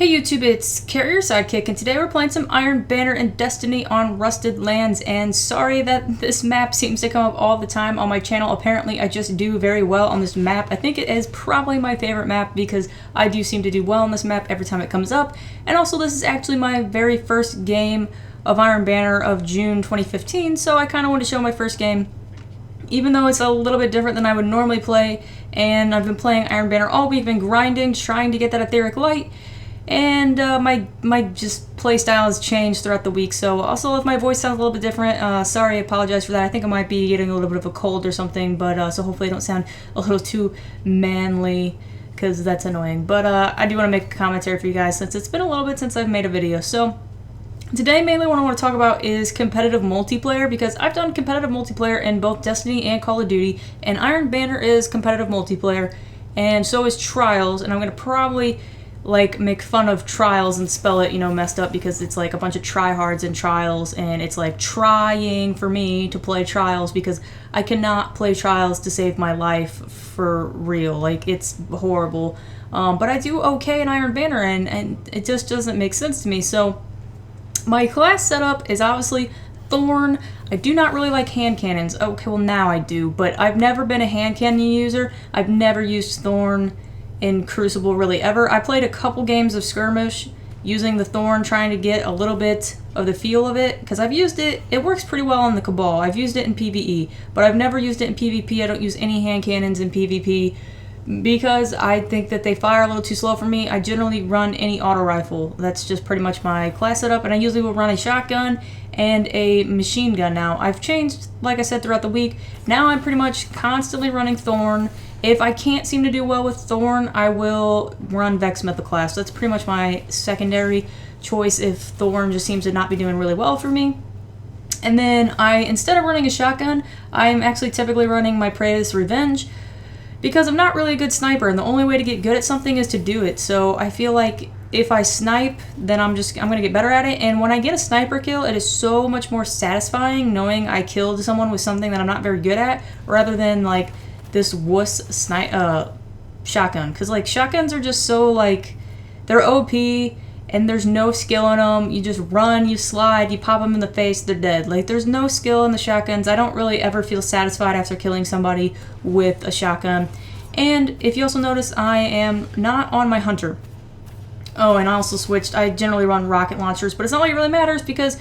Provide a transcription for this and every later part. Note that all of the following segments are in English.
Hey YouTube, it's Kari, Sidekick, and today we're playing some Iron Banner and Destiny on Rusted Lands, and sorry that this map seems to come up all the time on my channel. Apparently I just do very well on this map. I think it is probably my favorite map because I do seem to do well on this map every time it comes up, and also this is actually my very first game of Iron Banner of June 2015, so I kind of want to show my first game, even though it's a little bit different than I would normally play. And I've been playing Iron Banner all week, been grinding, trying to get that etheric light. And my just play style has changed throughout the week, so also if my voice sounds a little bit different, sorry, I apologize for that. I think I might be getting a little bit of a cold or something, but so hopefully I don't sound a little too manly, because that's annoying. But I do want to make a commentary for you guys since it's been a little bit since I've made a video. So today mainly what I want to talk about is competitive multiplayer, because I've done competitive multiplayer in both Destiny and Call of Duty, and Iron Banner is competitive multiplayer, and so is Trials, and I'm going to probably like make fun of Trials and spell it, you know, messed up, because it's like a bunch of tryhards in Trials, and it's like trying for me to play Trials because I cannot play Trials to save my life for real. Like, it's horrible. But I do okay in Iron Banner, and it just doesn't make sense to me. So my class setup is obviously Thorn. I do not really like hand cannons. Okay, well now I do, but I've never been a hand cannon user. I've never used Thorn in Crucible really ever. I played a couple games of skirmish using the Thorn, trying to get a little bit of the feel of it, because I've used it. It works pretty well in the Cabal. I've used it in PvE, but I've never used it in PvP. I don't use any hand cannons in PvP because I think that they fire a little too slow for me. I generally run any auto rifle. That's just pretty much my class setup, and I usually will run a shotgun and a machine gun. Now, I've changed, like I said, throughout the week. Now I'm pretty much constantly running Thorn. If I can't seem to do well with Thorn, I will run Vex Mythic class. That's pretty much my secondary choice if Thorn just seems to not be doing really well for me. And then instead of running a shotgun, I'm actually typically running my Prey's Revenge, because I'm not really a good sniper, and the only way to get good at something is to do it. So I feel like if I snipe, then I'm gonna get better at it. And when I get a sniper kill, it is so much more satisfying knowing I killed someone with something that I'm not very good at, rather than like this wuss shotgun. Because like shotguns are just so like, they're OP and there's no skill in them. You just run, you slide, you pop them in the face, they're dead. Like, there's no skill in the shotguns. I don't really ever feel satisfied after killing somebody with a shotgun. And if you also notice, I am not on my hunter. Oh, and I also switched. I generally run rocket launchers, but it's not like it really matters, because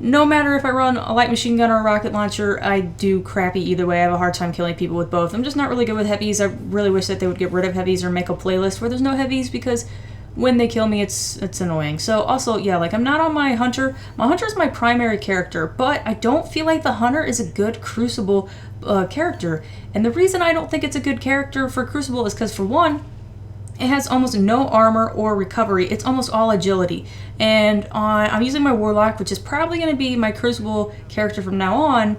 no matter if I run a light machine gun or a rocket launcher, I do crappy either way. I have a hard time killing people with both. I'm just not really good with heavies. I really wish that they would get rid of heavies or make a playlist where there's no heavies, because when they kill me, it's annoying. So also, yeah, like, I'm not on my hunter. My hunter is my primary character, but I don't feel like the hunter is a good Crucible character. And the reason I don't think it's a good character for Crucible is because, for one, it has almost no armor or recovery. It's almost all agility. And I'm using my Warlock, which is probably going to be my Crucible character from now on.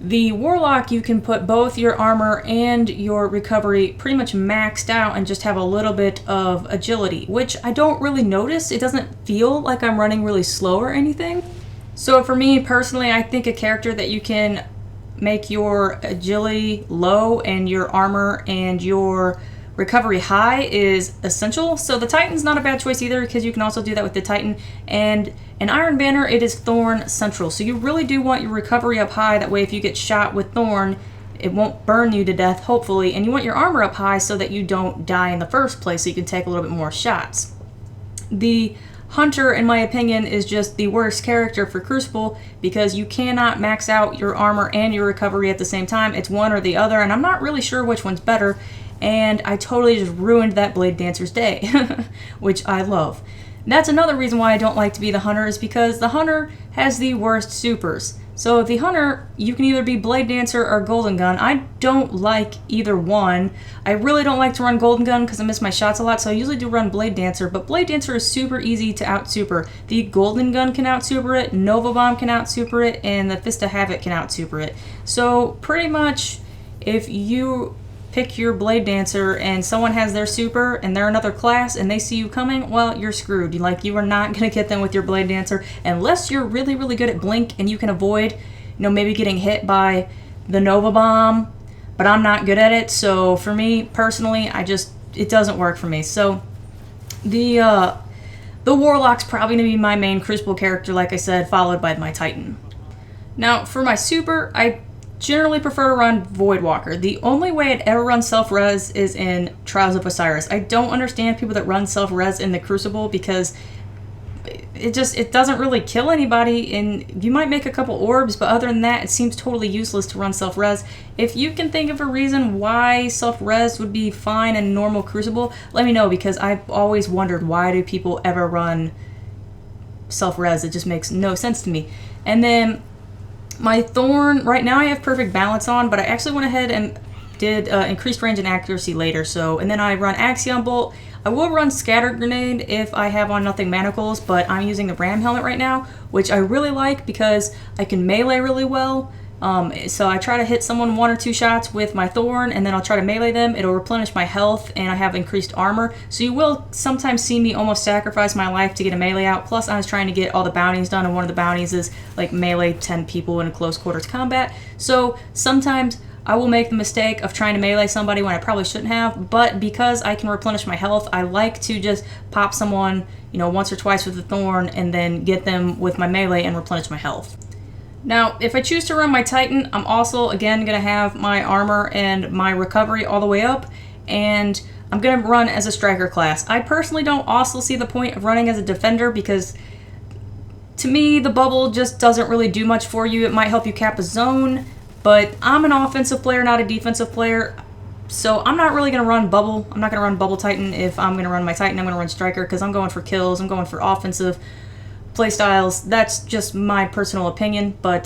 The Warlock, you can put both your armor and your recovery pretty much maxed out and just have a little bit of agility, which I don't really notice. It doesn't feel like I'm running really slow or anything. So for me personally, I think a character that you can make your agility low and your armor and your recovery high is essential. So the Titan's not a bad choice either, because you can also do that with the Titan. And in Iron Banner, it is Thorn Central. So you really do want your recovery up high. That way if you get shot with Thorn, it won't burn you to death, hopefully. And you want your armor up high so that you don't die in the first place, so you can take a little bit more shots. The Hunter, in my opinion, is just the worst character for Crucible, because you cannot max out your armor and your recovery at the same time. It's one or the other, and I'm not really sure which one's better. And I totally just ruined that Blade Dancer's day, which I love. That's another reason why I don't like to be the Hunter, is because the Hunter has the worst supers. So the Hunter, you can either be Blade Dancer or Golden Gun. I don't like either one. I really don't like to run Golden Gun because I miss my shots a lot, so I usually do run Blade Dancer, but Blade Dancer is super easy to out-super. The Golden Gun can out-super it, Nova Bomb can out-super it, and the Fist of Havoc can out-super it. So pretty much, if you pick your Blade Dancer and someone has their super and they're another class and they see you coming, well, you're screwed. Like, you are not going to get them with your Blade Dancer unless you're really, really good at Blink and you can avoid, you know, maybe getting hit by the Nova Bomb, but I'm not good at it. So for me personally, it doesn't work for me. So the The Warlock's probably going to be my main Crucible character, like I said, followed by my Titan. Now, for my super, I generally prefer to run Voidwalker. The only way I'd ever run self-res is in Trials of Osiris. I don't understand people that run self-res in the Crucible because it doesn't really kill anybody, and you might make a couple orbs, but other than that, it seems totally useless to run self-res. If you can think of a reason why self-res would be fine in normal Crucible, let me know, because I've always wondered, why do people ever run self-res? It just makes no sense to me. And then my Thorn, right now I have perfect balance on, but I actually went ahead and did increased range and accuracy later. So, and then I run Axion Bolt. I will run Scatter Grenade if I have on Nothing Manacles, but I'm using the Ram Helmet right now, which I really like because I can melee really well. So I try to hit someone 1 or 2 shots with my Thorn, and then I'll try to melee them. It'll replenish my health, and I have increased armor. So you will sometimes see me almost sacrifice my life to get a melee out. Plus, I was trying to get all the bounties done, and one of the bounties is like melee 10 people in a close quarters combat. So sometimes I will make the mistake of trying to melee somebody when I probably shouldn't have, but because I can replenish my health, I like to just pop someone, you know, once or twice with the Thorn, and then get them with my melee and replenish my health. Now, if I choose to run my Titan, I'm also, again, going to have my armor and my recovery all the way up, and I'm going to run as a striker class. I personally don't also see the point of running as a defender because, to me, the bubble just doesn't really do much for you. It might help you cap a zone, but I'm an offensive player, not a defensive player, so I'm not really going to run bubble. I'm not going to run bubble Titan. If I'm going to run my Titan, I'm going to run striker because I'm going for kills. I'm going for offensive playstyles. That's just my personal opinion, but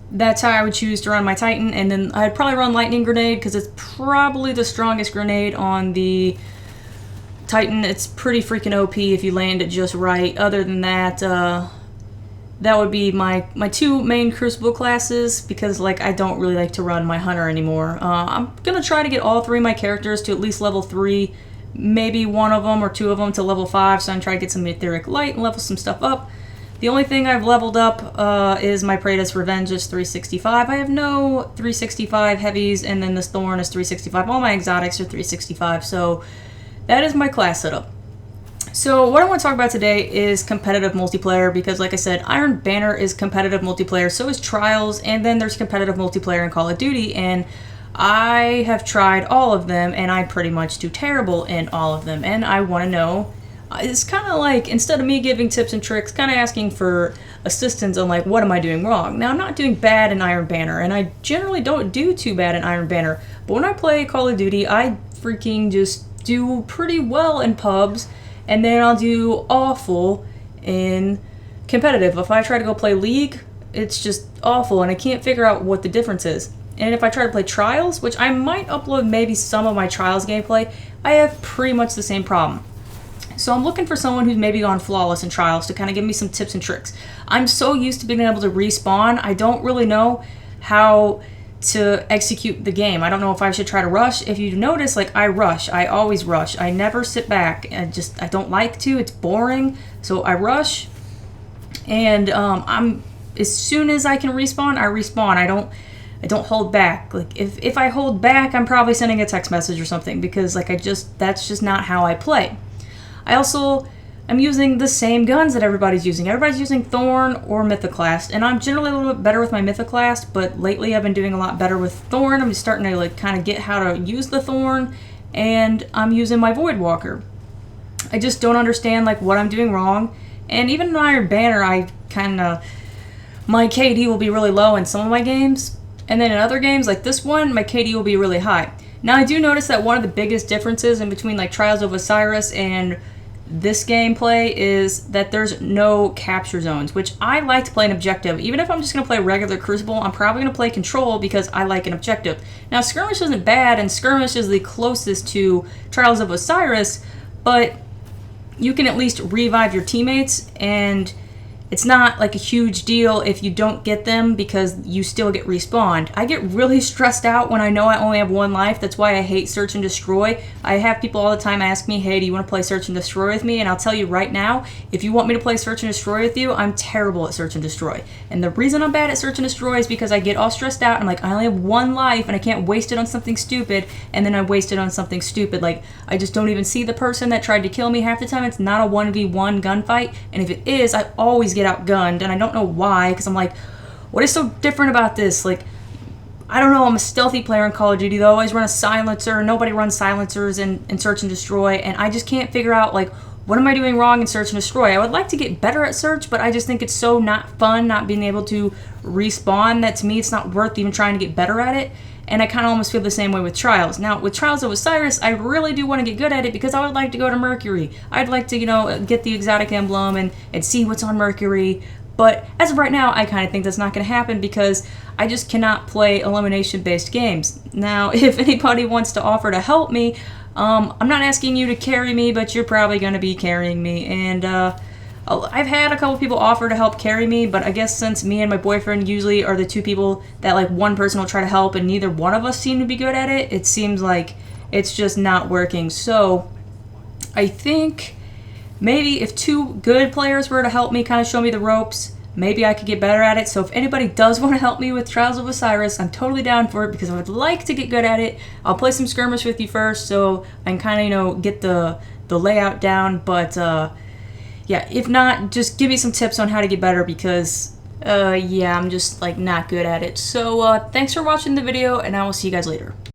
that's how I would choose to run my Titan. And then I'd probably run Lightning Grenade because it's probably the strongest grenade on the Titan. It's pretty freaking OP if you land it just right. Other than that, that would be my 2 main Crucible classes, because like I don't really like to run my Hunter anymore. I'm gonna try to get all 3 of my characters to at least level 3, maybe 1 of them or 2 of them to level 5, so I'm trying to get some Etheric Light and level some stuff up. The only thing I've leveled up is my Praetor's Revenge is 365. I have no 365 heavies, and then this Thorn is 365. All my exotics are 365, so that is my class setup. So what I want to talk about today is competitive multiplayer, because like I said, Iron Banner is competitive multiplayer, so is Trials, and then there's competitive multiplayer in Call of Duty, and I have tried all of them, and I pretty much do terrible in all of them, and I want to know, it's kind of like, instead of me giving tips and tricks, kind of asking for assistance on like, what am I doing wrong? Now, I'm not doing bad in Iron Banner, and I generally don't do too bad in Iron Banner, but when I play Call of Duty, I freaking just do pretty well in pubs, and then I'll do awful in competitive. If I try to go play League, it's just awful, and I can't figure out what the difference is. And if I try to play Trials, which I might upload maybe some of my Trials gameplay, I have pretty much the same problem. So I'm looking for someone who's maybe gone flawless in Trials to kind of give me some tips and tricks. I'm so used to being able to respawn, I don't really know how to execute the game. I don't know if I should try to rush. If you notice, like, I rush. I always rush. I never sit back. I don't like to. It's boring. So I rush, and as soon as I can respawn, I respawn. I don't hold back. Like, if I hold back, I'm probably sending a text message or something, because like that's just not how I play. I'm using the same guns that everybody's using. Everybody's using Thorn or Mythoclast, and I'm generally a little bit better with my Mythoclast, but lately I've been doing a lot better with Thorn. I'm just starting to like kind of get how to use the Thorn, and I'm using my Voidwalker. I just don't understand like what I'm doing wrong, and even in Iron Banner, my KD will be really low in some of my games, and then in other games like this one, my KD will be really high. Now I do notice that one of the biggest differences in between like Trials of Osiris and this gameplay is that there's no capture zones, which I like to play an objective. Even if I'm just going to play regular Crucible, I'm probably going to play Control because I like an objective. Now, Skirmish isn't bad, and Skirmish is the closest to Trials of Osiris, but you can at least revive your teammates, and it's not like a huge deal if you don't get them because you still get respawned. I get really stressed out when I know I only have one life. That's why I hate search and destroy. I have people all the time ask me, hey, do you want to play search and destroy with me? And I'll tell you right now, if you want me to play search and destroy with you, I'm terrible at search and destroy. And the reason I'm bad at search and destroy is because I get all stressed out. I'm like, I only have one life and I can't waste it on something stupid. And then I waste it on something stupid. Like, I just don't even see the person that tried to kill me half the time. It's not a 1v1 gunfight. And if it is, I always get outgunned, and I don't know why, because I'm like, what is so different about this? Like, I don't know, I'm a stealthy player in Call of Duty. They always run a silencer. Nobody runs silencers in search and destroy, and I just can't figure out, like, what am I doing wrong in search and destroy? I would like to get better at search, but I just think it's so not fun not being able to respawn that to me it's not worth even trying to get better at it. And I kind of almost feel the same way with Trials. Now, with Trials of Osiris, I really do want to get good at it because I would like to go to Mercury. I'd like to, you know, get the exotic emblem and see what's on Mercury. But as of right now, I kind of think that's not going to happen because I just cannot play elimination-based games. Now, if anybody wants to offer to help me, I'm not asking you to carry me, but you're probably going to be carrying me. And I've had a couple people offer to help carry me, but I guess since me and my boyfriend usually are the two people that, like, one person will try to help and neither one of us seem to be good at it, it seems like it's just not working. So I think maybe if two good players were to help me, kind of show me the ropes, maybe I could get better at it. So if anybody does want to help me with Trials of Osiris, I'm totally down for it because I would like to get good at it. I'll play some skirmish with you first so I can kind of, you know, get the layout down. But yeah, if not, just give me some tips on how to get better because yeah, I'm just like not good at it. So thanks for watching the video and I will see you guys later.